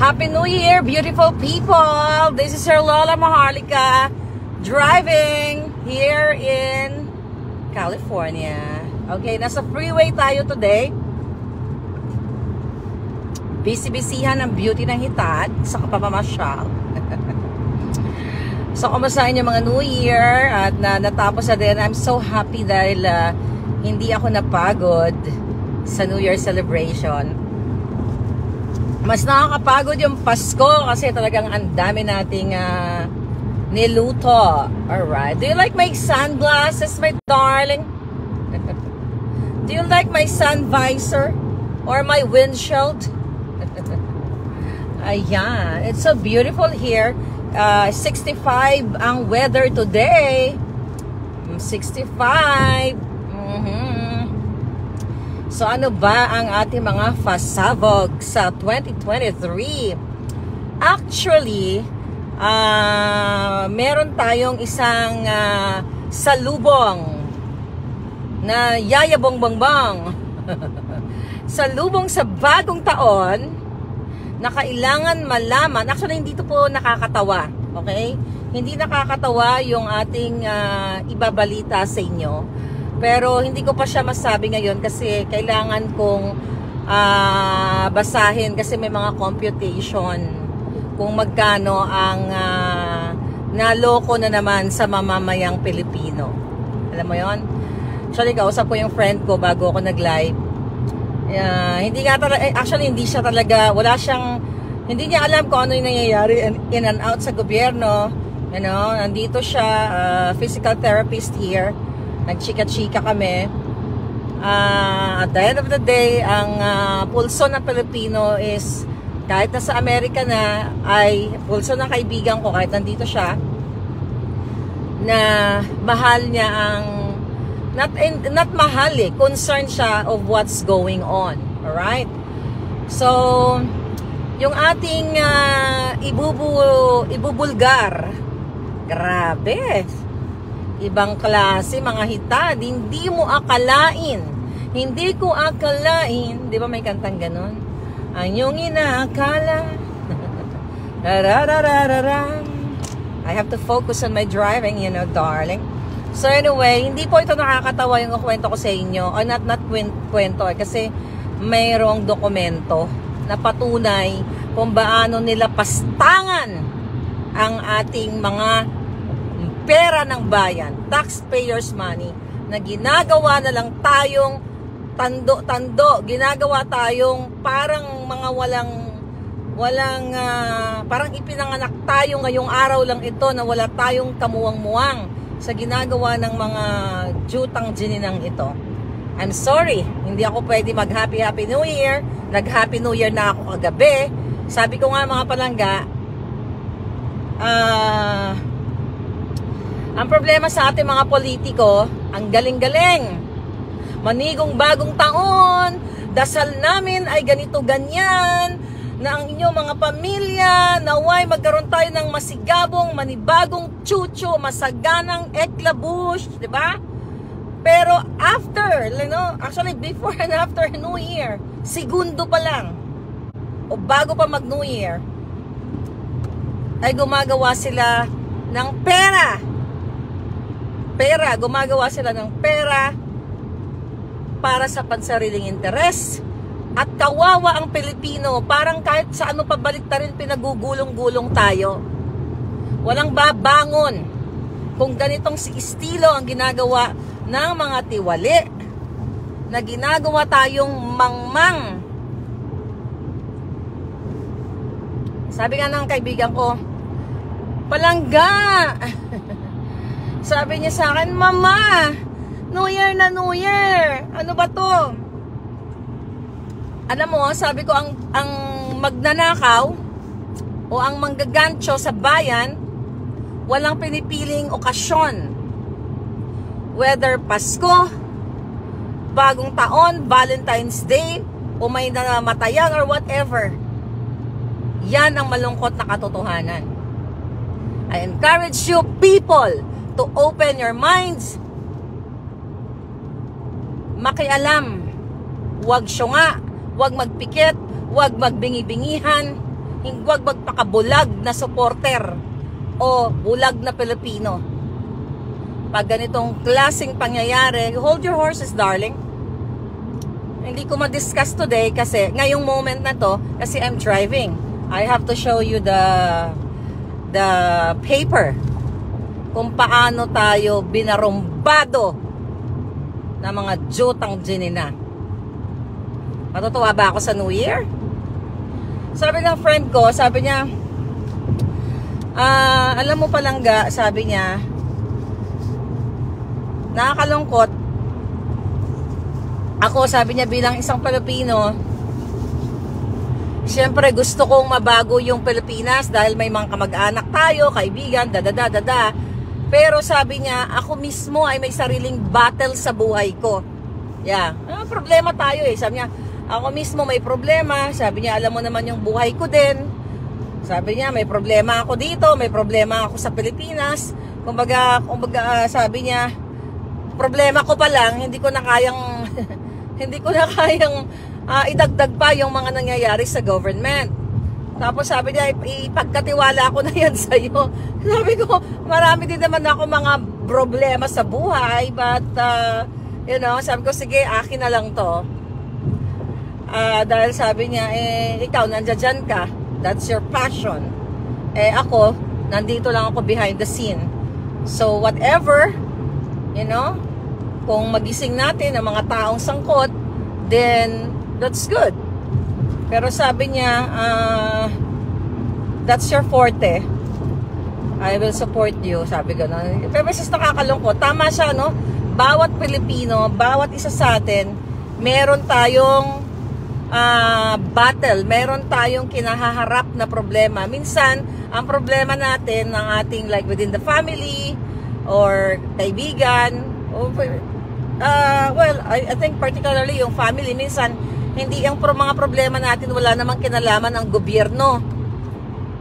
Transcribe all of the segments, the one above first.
Happy New Year, beautiful people! This is your Lola Maharlika driving here in California. Okay, nasa freeway tayo today. Busy-busyhan ng beauty ng hitad sa kapamamasyal. So, kumusta inyo mga New Year? At natapos na din. I'm so happy dahil hindi ako napagod sa New Year celebration. Mas nakakapagod yung Pasko kasi talagang ang dami nating niluto. Alright. Do you like my sunglasses, my darling? Do you like my sun visor? Or my windshield? Ayan. It's so beautiful here. 65 ang weather today. 65. So ano ba ang ating mga pasabog sa 2023? Actually, meron tayong isang salubong na yayabong-bongbong. Salubong sa bagong taon na kailangan malaman. Actually, hindi ito po nakakatawa. Okay? Hindi nakakatawa yung ating ibabalita sa inyo. Pero hindi ko pa siya masabi ngayon kasi kailangan kong basahin kasi may mga computation kung magkano ang naloko na naman sa mamamayang Pilipino. Alam mo yon? Actually, kausap ko yung friend ko bago ako nag-live. Hindi nga talaga, actually hindi siya talaga, hindi niya alam kung ano yung nangyayari in and out sa gobyerno. You know, nandito siya, physical therapist here. Nagchika-chika kami. At the end of the day, ang pulso ng Pilipino is, kahit nasa Amerika na, ay pulso ng kaibigan ko, kahit nandito siya, na mahal niya ang, not mahal eh, concerned siya of what's going on. Alright? So, yung ating ibubulgar, grabe. Ibang klase, mga hitad. Hindi mo akalain. Hindi ko akalain. Di ba may kantang ganon? Ang iyong inaakala. I have to focus on my driving, you know, darling. So anyway, hindi po ito nakakatawa yung kwento ko sa inyo. O not kwento kasi mayroong dokumento na patunay kung paano nila pastangan ang ating mga pera ng bayan, taxpayers money, na ginagawa na lang tayong tando-tando, ginagawa tayong parang mga walang parang ipinanganak tayo ngayong araw lang ito na wala tayong kamuwang-muwang sa ginagawa ng mga jutang jininang ito. I'm sorry, hindi ako pwede mag-Happy New Year. Nag-Happy New Year na ako kagabi. Sabi ko nga mga palangga, ang problema sa ating mga politiko, ang galing-galing. Manigong bagong taon, dasal namin ay ganito-ganyan, na ang inyong mga pamilya, naway magkaroon tayo ng masigabong, manibagong chucho, masaganang eklabush, di ba? Pero after, actually before and after New Year, segundo pa lang, o bago pa mag-New Year, ay gumagawa sila ng pera. Gumagawa sila ng pera para sa pansariling interes. At kawawa ang Pilipino, parang kahit sa ano pabalik na rin pinagugulong-gulong tayo. Walang babangon kung ganitong si estilo ang ginagawa ng mga tiwali na ginagawa tayong mangmang. Sabi nga ng kaibigan ko, palangga! Sabi niya sa akin, Mama, New Year na New Year. Ano ba to? Alam mo, sabi ko, ang magnanakaw o ang manggagancho sa bayan, walang pinipiling okasyon. Whether Pasko, Bagong Taon, Valentine's Day, o may namatayan or whatever. Yan ang malungkot na katotohanan. I encourage you people to open your minds, makialam, huwag syunga, huwag magpikit, huwag magbingi-bingihan, Huwag magpakabulag na supporter o bulag na Pilipino. Pag ganitong klaseng pangyayari, hold your horses, darling. Hindi ko ma-discuss today kasi ngayong moment na to, kasi I'm driving. I have to show you the paper kung paano tayo binarumbado ng mga jutang ginina. Matutuwa ba ako sa New Year? Sabi ng friend ko, sabi niya, alam mo palangga, sabi niya, nakakalungkot. Ako, sabi niya, bilang isang Pilipino, siyempre gusto kong mabago yung Pilipinas dahil may mga kamag-anak tayo, kaibigan, dadada. Pero sabi niya, ako mismo ay may sariling battle sa buhay ko. Yeah, problema tayo eh. Sabi niya, ako mismo may problema. Sabi niya, alam mo naman yung buhay ko din. Sabi niya, may problema ako dito, may problema ako sa Pilipinas. Kumbaga sabi niya, problema ko pa lang, hindi ko na kayang idagdag pa yung mga nangyayari sa government. Tapos sabi niya, ipagkatiwala ko na yan sa'yo. Sabi ko, marami din naman ako mga problema sa buhay, but sabi ko, sige, akin na lang to. Dahil sabi niya, ikaw, nandiyan ka, that's your passion. Ako, nandito lang ako behind the scene. So, whatever, kung magising natin ang mga taong sangkot, then that's good. Pero sabi niya, that's your forte. I will support you. Sabi gano'n. Pero mas nakakalungkot. Tama siya, no? Bawat Pilipino, bawat isa sa atin, meron tayong battle. Meron tayong kinahaharap na problema. Minsan, ang problema natin ng ating like within the family or kaibigan, I think particularly yung family, minsan hindi ang mga problema natin wala namang kinalaman ang gobyerno.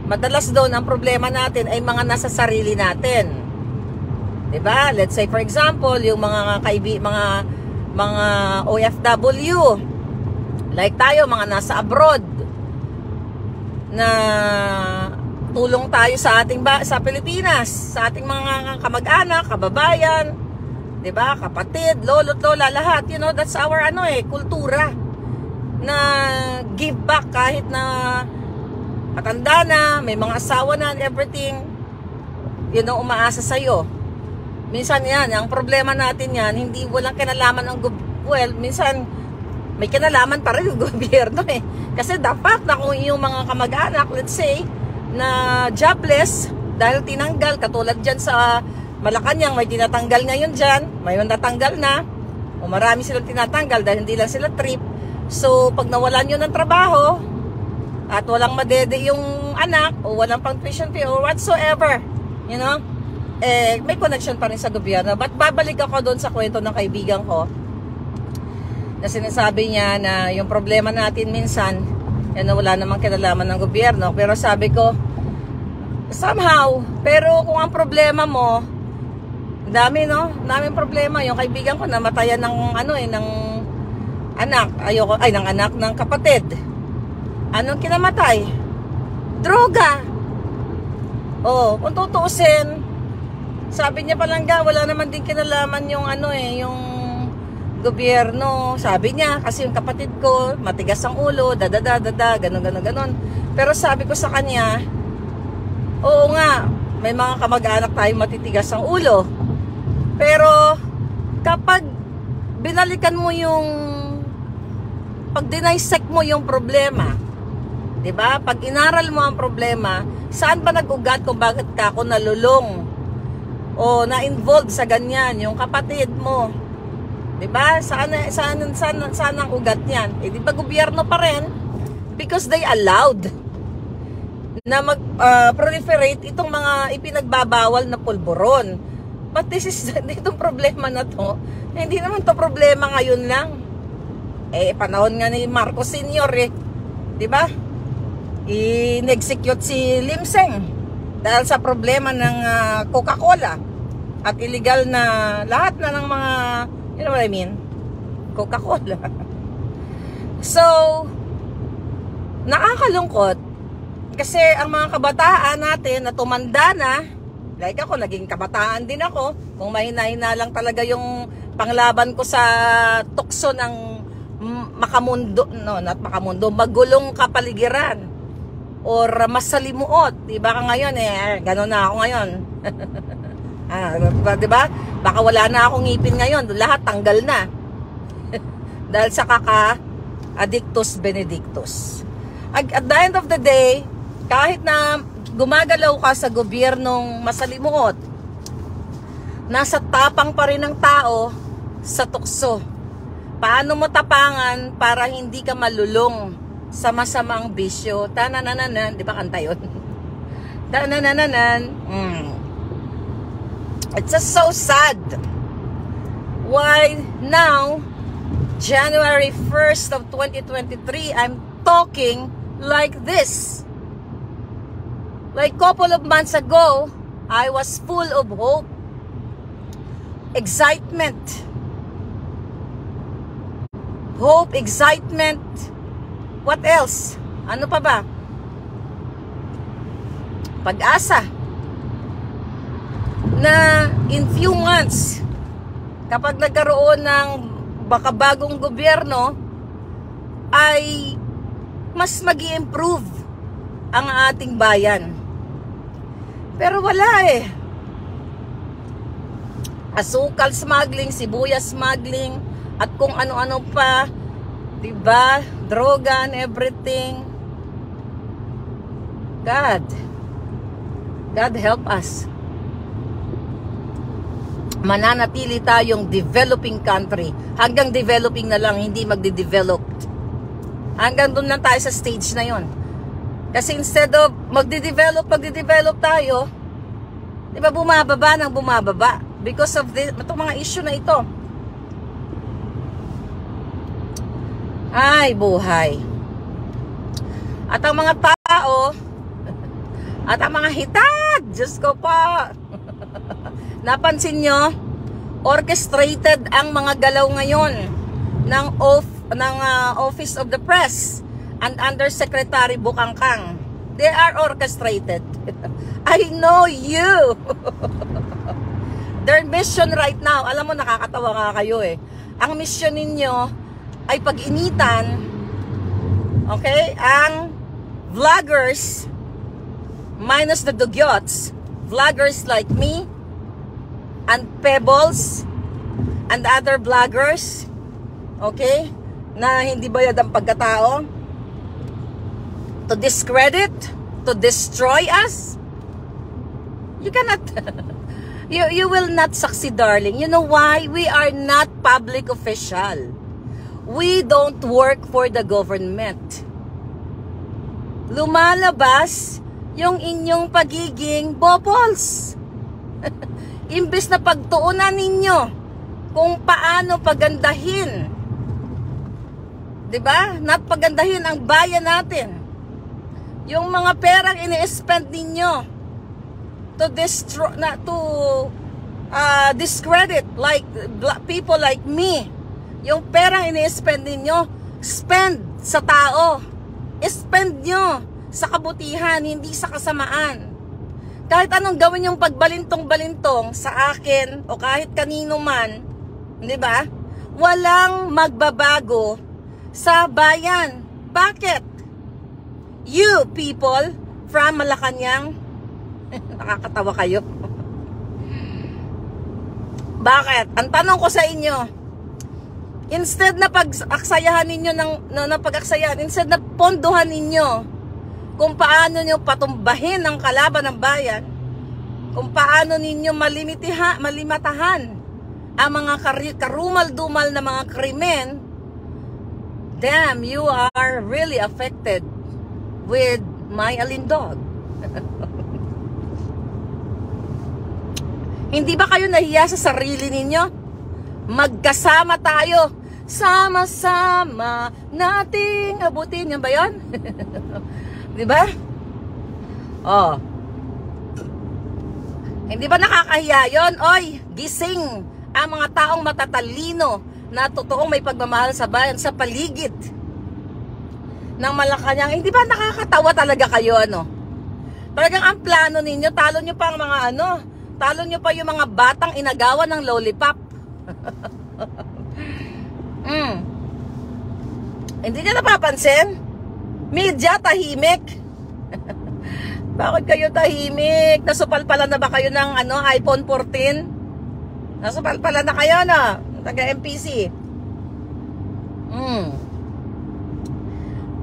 Madalas doon ang problema natin ay mga nasa sarili natin. 'Di ba? Let's say for example, yung mga mga OFW. Like tayo, mga nasa abroad na tulong tayo sa sa Pilipinas, sa ating mga kamag-anak, kababayan, 'di ba? Kapatid, lolo't lola, lahat, that's our kultura na give back kahit na matanda na, may mga asawa na and everything, umaasa sa iyo. Minsan yan, ang problema natin yan, hindi walang kinalaman ng minsan may kinalaman pa rin yung gobyerno eh. Kasi dapat na kung yung mga kamag-anak, let's say, na jobless dahil tinanggal, katulad dyan sa Malacanang, may tinatanggal ngayon dyan, may natanggal na, o marami silang tinatanggal dahil hindi lang sila trip. So, pag nawalan nyo ng trabaho, at walang madede yung anak, o walang pang tuition fee, or whatsoever, may connection pa rin sa gobyerno. But babalik ako doon sa kwento ng kaibigan ko, na sinasabi niya na yung problema natin minsan, wala namang kinalaman ng gobyerno. Pero sabi ko, somehow, pero kung ang problema mo, daming problema. Yung kaibigan ko namatayan ng ng anak, ng kapatid. Anong kinamatay? Droga. Kung tutuusin, sabi niya palangga, wala naman din kinalaman yung yung gobyerno. Sabi niya, kasi yung kapatid ko, matigas ang ulo, ganon. Pero sabi ko sa kanya, oo nga, may mga kamag-anak tayo matitigas ang ulo. Pero, kapag binalikan mo pag dinisect mo yung problema, 'di ba? Pag inaral mo ang problema, saan ba nag-ugat kung bakit ka ako nalulong o na-involved sa ganyan yung kapatid mo? 'Di ba? Saan ang ugat niyan? Di ba gobyerno pa rin? Because they allowed na mag-proliferate itong mga ipinagbabawal na pulburon. But itong problema na to, hindi naman to problema ngayon lang. Panahon nga ni Marcos Sr. Di ba? In-execute si Limseng dahil sa problema ng Coca-Cola at illegal na lahat na ng mga, you know what I mean? Coca-Cola. So, nakakalungkot Kasi ang mga kabataan natin na tumanda na, like ako, naging kabataan din ako. Kung mahina-hina lang talaga yung panglaban ko sa tukso ng makamundo, no, not makamundo, magulong kapaligiran or masalimuot. Diba ka ngayon gano'n na ako ngayon. Diba? Baka wala na akong ngipin ngayon. Lahat tanggal na. Dahil sa kaka-addictus benedictus. At the end of the day, kahit na gumagalaw ka sa gobyernong masalimuot, nasa tapang pa rin ng tao sa tukso. Paano mo tapangan para hindi ka malulong sa masamang bisyo? Tananananan, di ba kanta yun? Tananananan. It's just so sad. Why now, January 1st of 2023, I'm talking like this. Like couple of months ago, I was full of hope, excitement. Hope, excitement. What else? Ano pa ba? Pag-asa. Na in few months, kapag nagkaroon ng baka bagong gobyerno, ay mas mag-i-improve ang ating bayan. Pero wala Asukal smuggling, sibuyas smuggling, at kung ano-ano pa, diba? Droga and everything. God help us. Mananatili tayong developing country. Hanggang developing na lang, hindi magde-developed. Hanggang doon lang tayo sa stage na yon. Kasi instead of magde-develop tayo, di ba bumababa ng bumababa? Because of itong mga issue na ito. Ay, buhay. At ang mga tao, at ang mga hitad, Diyos ko pa. Napansin nyo, orchestrated ang mga galaw ngayon ng Office of the Press and Undersecretary Bukangkang. They are orchestrated. I know you. Their mission right now, alam mo, nakakatawa nga kayo Ang mission ninyo ay pag-initan, okay, ang vloggers, minus the dugyots, vloggers like me, and Pebbles, and other vloggers, okay, na hindi bayad ang pagkatao, to discredit, to destroy us. You cannot, you will not succeed, darling. You know why? We are not public official. We don't work for the government. Lumalabas yung inyong pagiging bobols. Imbes na pagtuunan ninyo kung paano pagandahin, diba? Not pagandahin ang bayan natin. Yung mga perang ini-spend ninyo to destroy, discredit like people like me. Yung perang ini-spend ninyo, spend sa tao. Spend nyo sa kabutihan, hindi sa kasamaan. Kahit anong gawin yung pagbalintong-balintong sa akin o kahit kanino man, di ba? Walang magbabago sa bayan. Bakit? You people from Malacanang, nakakatawa kayo. Bakit? Ang tanong ko sa inyo, instead na pag-aksayahan ninyo instead na pondohan ninyo kung paano nyo patumbahin ang kalaban ng bayan, kung paano ninyo malimatahan ang mga karumal-dumal na mga krimen, damn, you are really affected with my alindog. Hindi ba kayo nahiya sa sarili ninyo? Magkasama tayo. Sama-sama nating abutin. Yan ba yun? Diba? Oh. Hindi ba nakakahiya yun? Oy, gising ang mga taong matatalino na totoong may pagmamahal sa bayan sa paligid ng Malacanang. Hindi ba nakakatawa talaga kayo, ano? Talagang ang plano ninyo, talo nyo pa ang mga talo nyo pa yung mga batang inagawa ng lollipop. Hindi nyo napapansin? Media, tahimik. Bakit kayo tahimik? Nasupalpala na ba kayo ng iPhone 14? Nasupalpala na kayo na taga-MPC.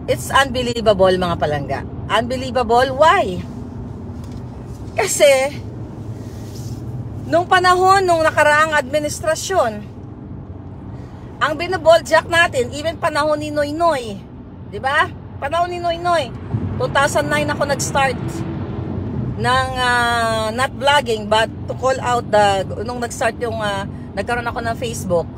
It's unbelievable, mga palangga. Unbelievable. Why? Kasi nung panahon nung nakaraang administrasyon, ang binoboljak natin, even panahon ni Noynoy, di ba? Panahon ni Noynoy, 2009 ako nag-start ng not vlogging but to call out nung nag-start yung nagkaroon ako ng Facebook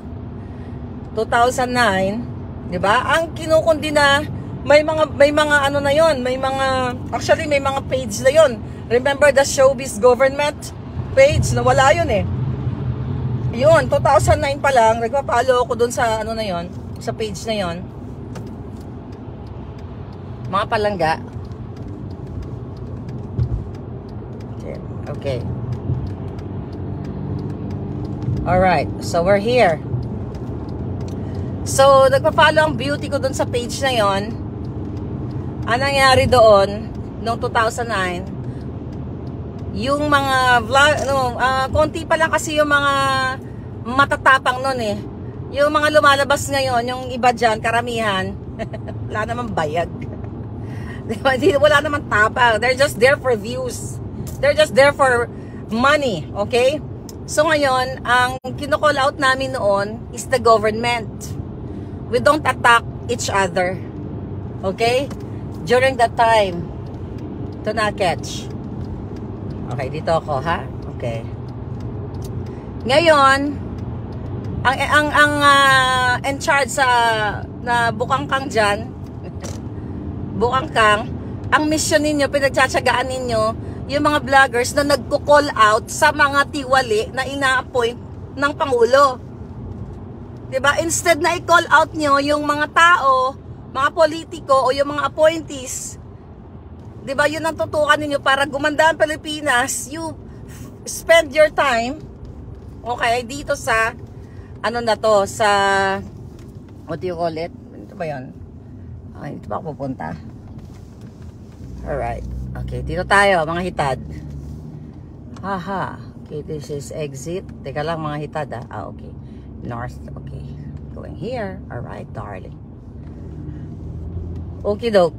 2009, 'di ba? Ang kinukundi na may mga ano na yon, may mga page na yon. Remember the Showbiz Government page? Nawala yun eh. Yun, 2009 pa lang nagpa-follow ako dun sa na yon, sa page na yon. Mga palangga. Okay. Alright, so we're here. So, nagpa-follow ang beauty ko dun sa page na yon. Anong nangyari doon noong 2009? Yung mga vlog, konti pa lang kasi yung mga matatapang nun eh. Yung mga lumalabas ngayon, yung iba dyan, karamihan, wala namang bayag. Wala namang tapang. They're just there for views. They're just there for money, okay? So ngayon, ang kino-call out namin noon is the government. We don't attack each other. Okay? During that time. Ito na, catch. Okay, dito ako, ha? Okay. Ngayon, ang in charge sa na bukangkang dyan, bukangkang, ang mission ninyo, pinagtsatsagaan ninyo, yung mga vloggers na nagko-call out sa mga tiwali na ina-appoint ng Pangulo. Diba? Instead na i-call out nyo yung mga tao, mga politiko o yung mga appointees, diba, yun ang tutukan ninyo para gumanda ang Pilipinas, you spend your time, okay, dito sa, sa, what do you call it? Ito ba yun? Okay, ito ba ako pupunta? Alright. Okay, dito tayo, mga hitad. Haha. Okay, this is exit. Teka lang, mga hitad, okay. North, okay. Going here. Alright, darling. Okay, doke.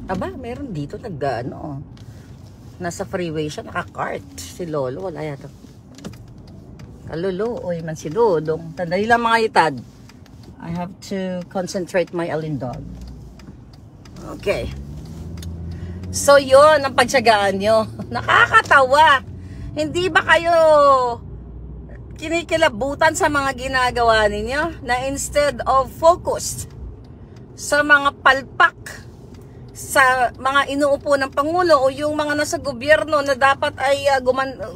Aba, meron dito nasa freeway siya, naka-cart. Si Lolo, wala yata. Kalulu, oy man si Dodong. Tandali lang, mga hitad. I have to concentrate my alindog. Okay. So, yun ang pagtsagaan nyo. Nakakatawa. Hindi ba kayo kinikilabutan sa mga ginagawa ninyo? Na instead of focused sa mga palpak, sa mga inuupo ng Pangulo o yung mga nasa gobyerno na dapat ay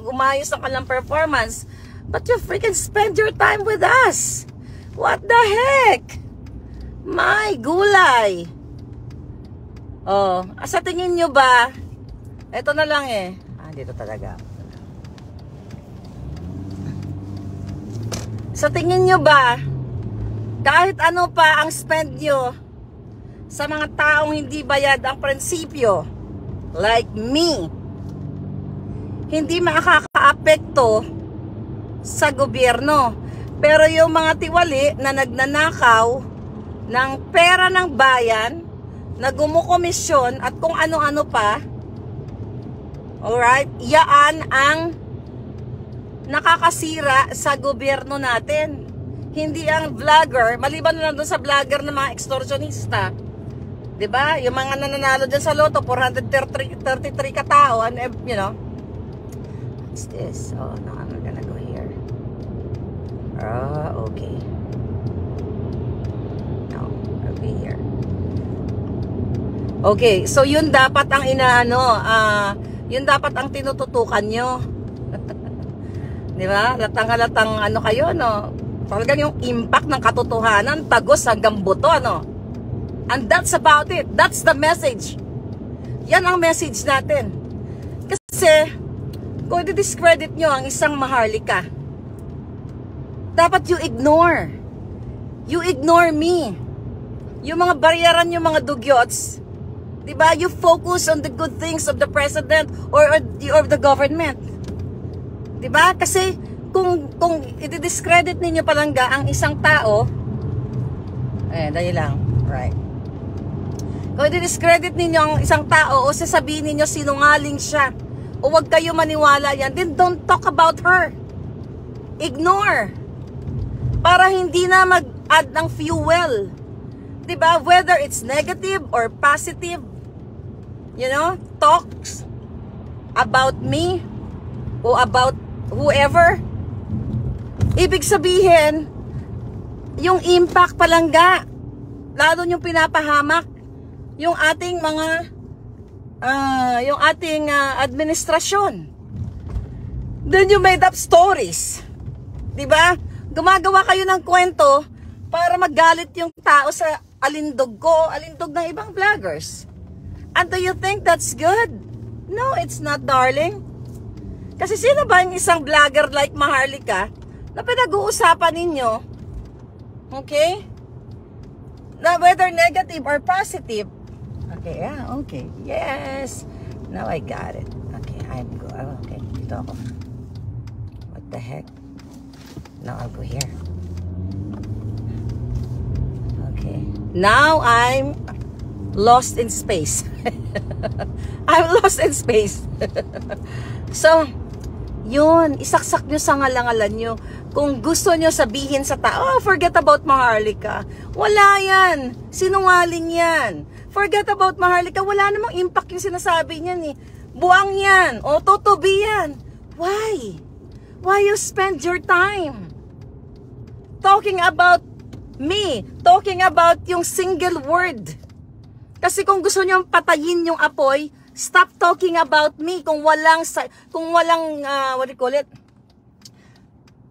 gumayos ng kanilang performance, but you freaking spend your time with us. What the heck? My gulay. Oh, sa tingin nyo ba, ito na lang eh. Dito talaga. Sa tingin nyo ba, kahit ano pa ang spend nyo sa mga taong hindi bayad ang prinsipyo, like me, hindi makaka-apekto sa gobyerno. Pero yung mga tiwali na nagnanakaw ng pera ng bayan, na gumukomisyon at kung ano-ano pa, alright, yaan ang nakakasira sa gobyerno natin. Hindi ang vlogger, maliban na lang doon sa vlogger ng mga extortionista. Diba? Yung mga nananalo dyan sa loto, 433 katao, and you know. What's this? Oh, no, I'm gonna go here. Okay. No, I'll be here. Okay, so yun dapat ang yun dapat ang tinututukan nyo. Di ba? Latang-latang kayo, no? Talagang yung impact ng katotohanan, tagos hanggang buto, And that's about it. That's the message. Yan ang message natin. Kasi, kung i-discredit nyo ang isang Maharlika, dapat you ignore. You ignore me. Yung mga baryaran, yung mga dugyots, diba? You focus on the good things of the president or the government. Diba? Kasi, kung i-discredit ninyo palangga ang isang tao, dali lang. Right. Kung i-discredit ninyo ang isang tao o sasabihin ninyo sinungaling siya o wag kayo maniwala yan, then don't talk about her. Ignore. Para hindi na mag-add ng fuel. Diba? Whether it's negative or positive, you know, talks about me o about whoever, ibig sabihin, yung impact palangga, lalo yung pinapahamak, yung ating mga, yung ating administrasyon. Then you made up stories. Diba? Gumagawa kayo ng kwento para magalit yung tao sa alindog ko, alindog ng ibang vloggers. And do you think that's good? No, it's not, darling. Kasi sino ba yung isang vlogger like Maharlika na pinag-uusapan ninyo? Okay? Na whether negative or positive. Okay, yeah, okay. Yes. Now I got it. Okay, I'm good. Okay, dito ako. What the heck? Now I'll go here. Okay. Now I'm lost in space. I'm lost in space. So, yun, isaksak nyo sa ngalangalan nyo. Kung gusto nyo sabihin sa tao, oh, forget about Maharlika. Wala yan. Sinungaling yan. Forget about Maharlika. Wala namang impact yung sinasabi niyan eh. Buang yan. O tutubi yan. Why? Why you spend your time talking about me? Talking about yung single word. Kasi kung gusto nyo patayin yung apoy, stop talking about me. Kung walang what do you call it?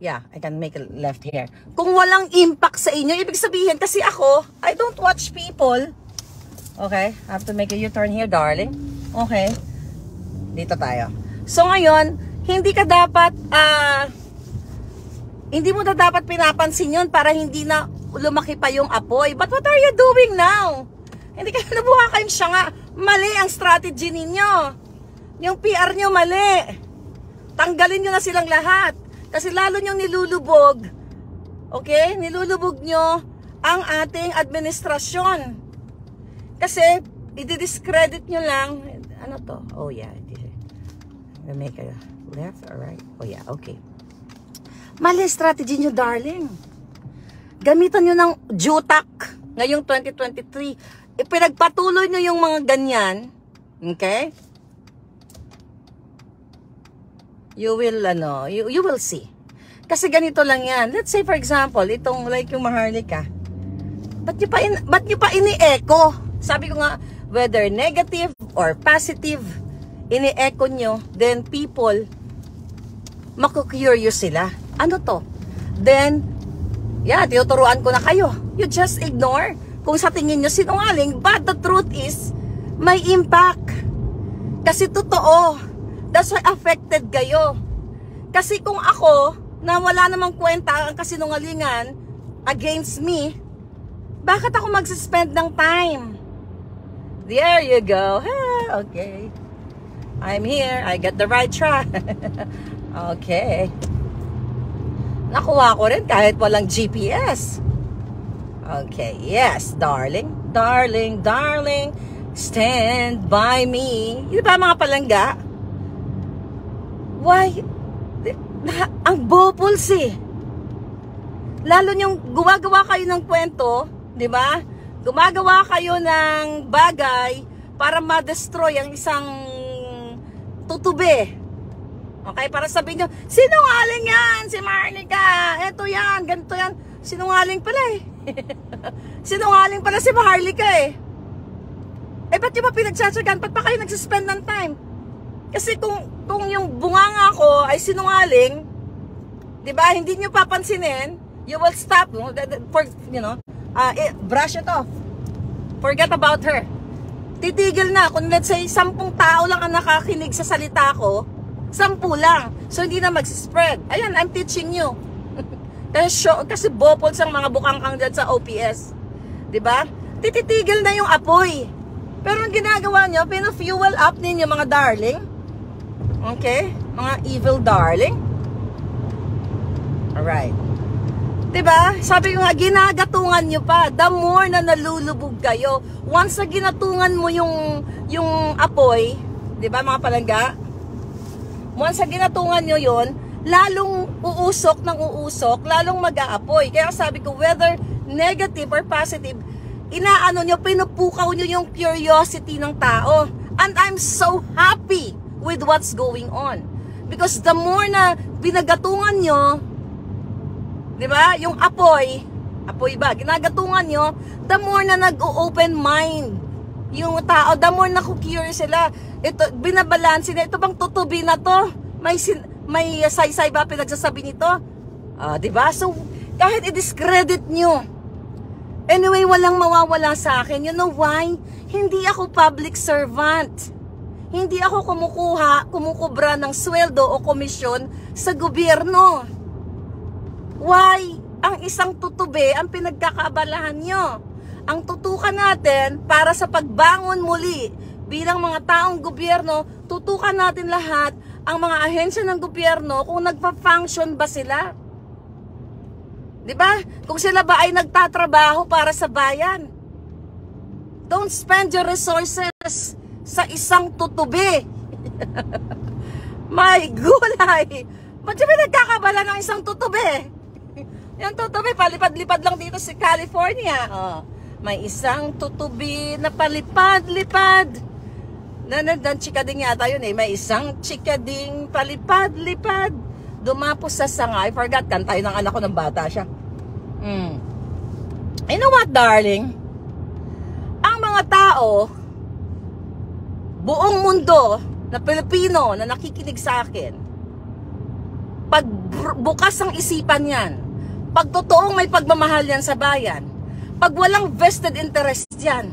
Yeah, I can make a left here. Kung walang impact sa inyo, ibig sabihin, kasi ako, I don't watch people. Okay, I have to make a U-turn here, darling. Okay, dito tayo. So ngayon, hindi mo na dapat pinapansin yun para hindi na lumaki pa yung apoy. But what are you doing now? Hindi kayo nabuha kayong siya nga. Mali ang strategy ninyo. Yung PR nyo mali. Tanggalin nyo na silang lahat. Kasi lalo nyong nilulubog. Okay? Nilulubog nyo ang ating administrasyon. Kasi, i-discredit nyo lang. Ano to? Oh yeah. I make a left or right? Oh yeah, okay. Mali strategy nyo, darling. Gamitan nyo ng jutak ngayong 2023. Ipinagpatuloy nyo yung mga ganyan. Okay? You will, you will see. Kasi ganito lang yan. Let's say, for example, itong like yung Maharlika. Ba't nyo pa ini-echo? Sabi ko nga, whether negative or positive, ini-echo nyo, then people, maku-curious sila. Ano to? Then, yeah, tinuturuan ko na kayo. You just ignore. Kung sa tingin nyo sinungaling, but the truth is, may impact. Kasi totoo. That's why affected kayo. Kasi kung ako, na wala namang kwenta ang kasinungalingan against me, bakit ako mag-spend ng time? There you go. Okay. I'm here. I got the right track. Okay. Nakuha ko rin kahit walang GPS. Okay. Yes, darling. Darling, darling. Stand by me. Yun ba mga palangga? Why? Ang bopuls eh. Lalo yung gumagawa kayo ng kwento, di ba? Gumagawa kayo ng bagay para ma-destroy ang isang tutube. Okay? Para sabihin nyo, sinungaling yan, si Maharlika. Eto yan, ganito yan. Sinungaling pala eh. Sinungaling pala si Maharlika eh. Eh, ba't yung ba pinagtsatsagan? Ba't pa kayo nagsuspend ng time? Kasi kung yung bunganga ko ay sinungaling, di ba, hindi nyo papansinin, you will stop, for, brush it off. Forget about her. Titigil na. Kung let's say, 10 tao lang ang nakakinig sa salita ko, 10 lang. So, hindi na mag-spread. Ayan, I'm teaching you. Kasi bopols ang mga bukangkang dyan sa OPS. Diba? Tititigil na yung apoy. Pero ang ginagawa nyo, pina-fuel up ninyo mga darling. Okay? Mga evil darling. Alright. Diba? Sabi ko nga, ginagatungan nyo pa. The more na nalulubog kayo. Once na ginatungan mo yung apoy, diba mga palangga? Once na ginatungan nyo yun, lalong uusok ng uusok, lalong mag-aapoy. Kaya sabi ko, whether negative or positive, inaano nyo, pinupukaw nyo yung curiosity ng tao. And I'm so happy with what's going on. Because the more na binagatungan nyo, di ba, yung apoy ba, ginagatungan nyo, the more na nag-open mind yung tao, the more na curious sila. Ito, binabalansin na, ito bang tutubi na to? May say-say ba pinagsasabi nito? Di ba? So, kahit i-discredit nyo, anyway, walang mawawala sa akin. You know why? Hindi ako public servant. Hindi ako kumukubra ng sweldo o komisyon sa gobyerno. Why? Ang isang tutubi ang pinagkakaabalahan nyo. Ang tutukan natin para sa pagbangon muli bilang mga taong gobyerno, tutukan natin lahat ang mga ahensya ng gobyerno kung nagpa-function ba sila. Diba? Kung sila ba ay nagtatrabaho para sa bayan. Don't spend your resources sa isang tutubi. My gulay! Ba't yung nagkakabala ng isang tutubi? Yung tutubi, palipad-lipad lang dito sa California. May isang tutubi na palipad-lipad. Chikading yata yun eh. May isang chikading palipad-lipad. Dumapos sa sanga. I forgot, kantayo ng anak ko ng bata siya. You know what, darling? Ang mga tao, buong mundo na Pilipino na nakikinig sa akin, pag bukas ang isipan yan, pag totoong may pagmamahal yan sa bayan, pag walang vested interest yan,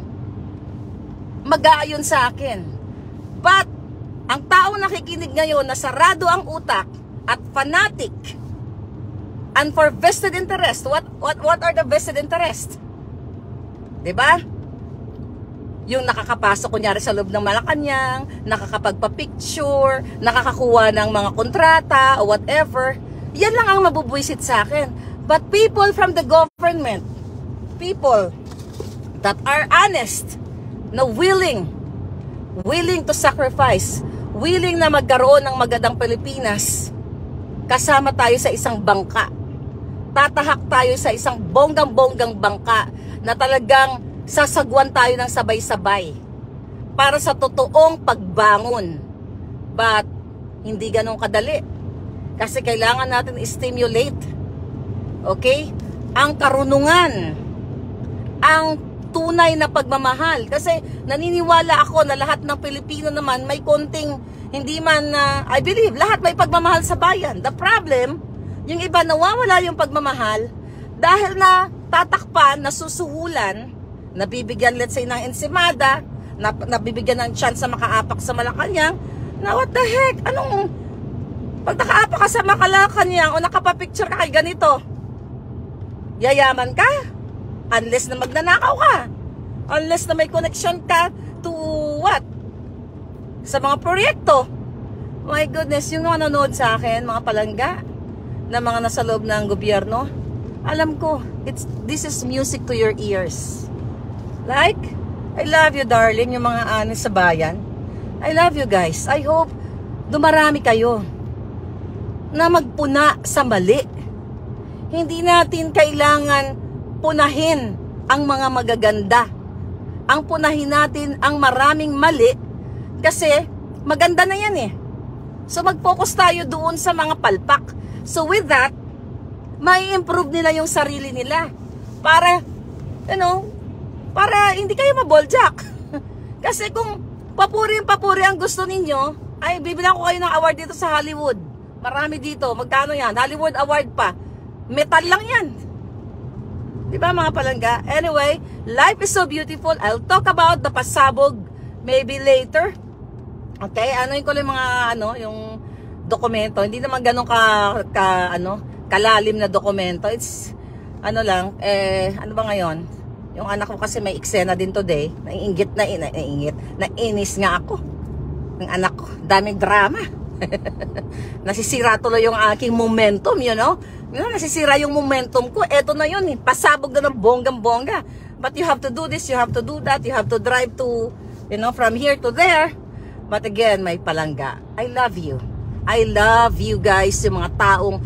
mag-aayon sa akin. But, ang taong nakikinig ngayon na sarado ang utak at fanatic and for vested interest, what are the vested interest? Diba? Yung nakakapasok kunyari sa loob ng Malacanang, nakakapagpa-picture, nakakakuha ng mga kontrata o whatever, yan lang ang mabubwisit sa akin. But people from the government, people that are honest, na willing to sacrifice, willing na magkaroon ng magandang Pilipinas, kasama tayo sa isang bangka. Tatahak tayo sa isang bonggang-bonggang bangka na talagang sasagwan tayo ng sabay-sabay para sa totoong pagbangon. But hindi ganun kadali. Kasi kailangan natin i-stimulate, okay, ang karunungan, ang tunay na pagmamahal. Kasi naniniwala ako na lahat ng Pilipino naman may konting, hindi man, I believe, lahat may pagmamahal sa bayan. The problem, yung iba nawawala yung pagmamahal dahil na tatakpan, nasusuhulan, nabibigyan let's say ng ensimada, nabibigyan ng chance sa makaapak sa Malacanang, na what the heck, anong, pag nakaapak ka sa Malacanang o nakapapicture ka kay ganito, yayaman ka? Unless na magnanakaw ka. Unless na may connection ka to what? Sa mga proyekto. My goodness, yung nanonood sa akin, mga palangga, na mga nasa loob ng gobyerno, alam ko, this is music to your ears. Like, I love you darling, yung mga anis sa bayan. I love you guys. I hope dumarami kayo na magpuna sa mali. Hindi natin kailangan punahin ang mga magaganda. Ang punahin natin ang maraming mali kasi maganda na yan eh. So mag-focus tayo doon sa mga palpak. So with that, may improve nila yung sarili nila para, para hindi kayo maboljak. Kasi kung papuri ang gusto ninyo, ay bibilang ko kayo ng award dito sa Hollywood. Marami dito. Magkano yan? Hollywood award pa. Metal lang yan. Di ba mga palangga? Anyway, life is so beautiful. I'll talk about the pasabog maybe later. Okay? Ano yung mga yung dokumento. Hindi naman ganun kalalim na dokumento. It's ano ba ngayon? Yung anak ko kasi may eksena din today. Nainis nga ako. Ng anak ko. Daming drama. Nasisira tuloy yung aking momentum, nasisira yung momentum ko. Eto na yun, pasabog na ng bonggang-bongga. But you have to do this, you have to do that, you have to drive to, from here to there. But again, may palangga, I love you. I love you guys, yung mga taong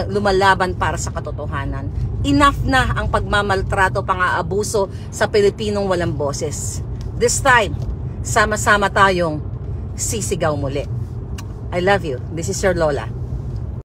lumalaban para sa katotohanan. Enough na ang pagmamaltrato, pang-aabuso sa Pilipinong walang boses. This time, sama-sama tayong sisigaw muli. I love you. This is your Lola.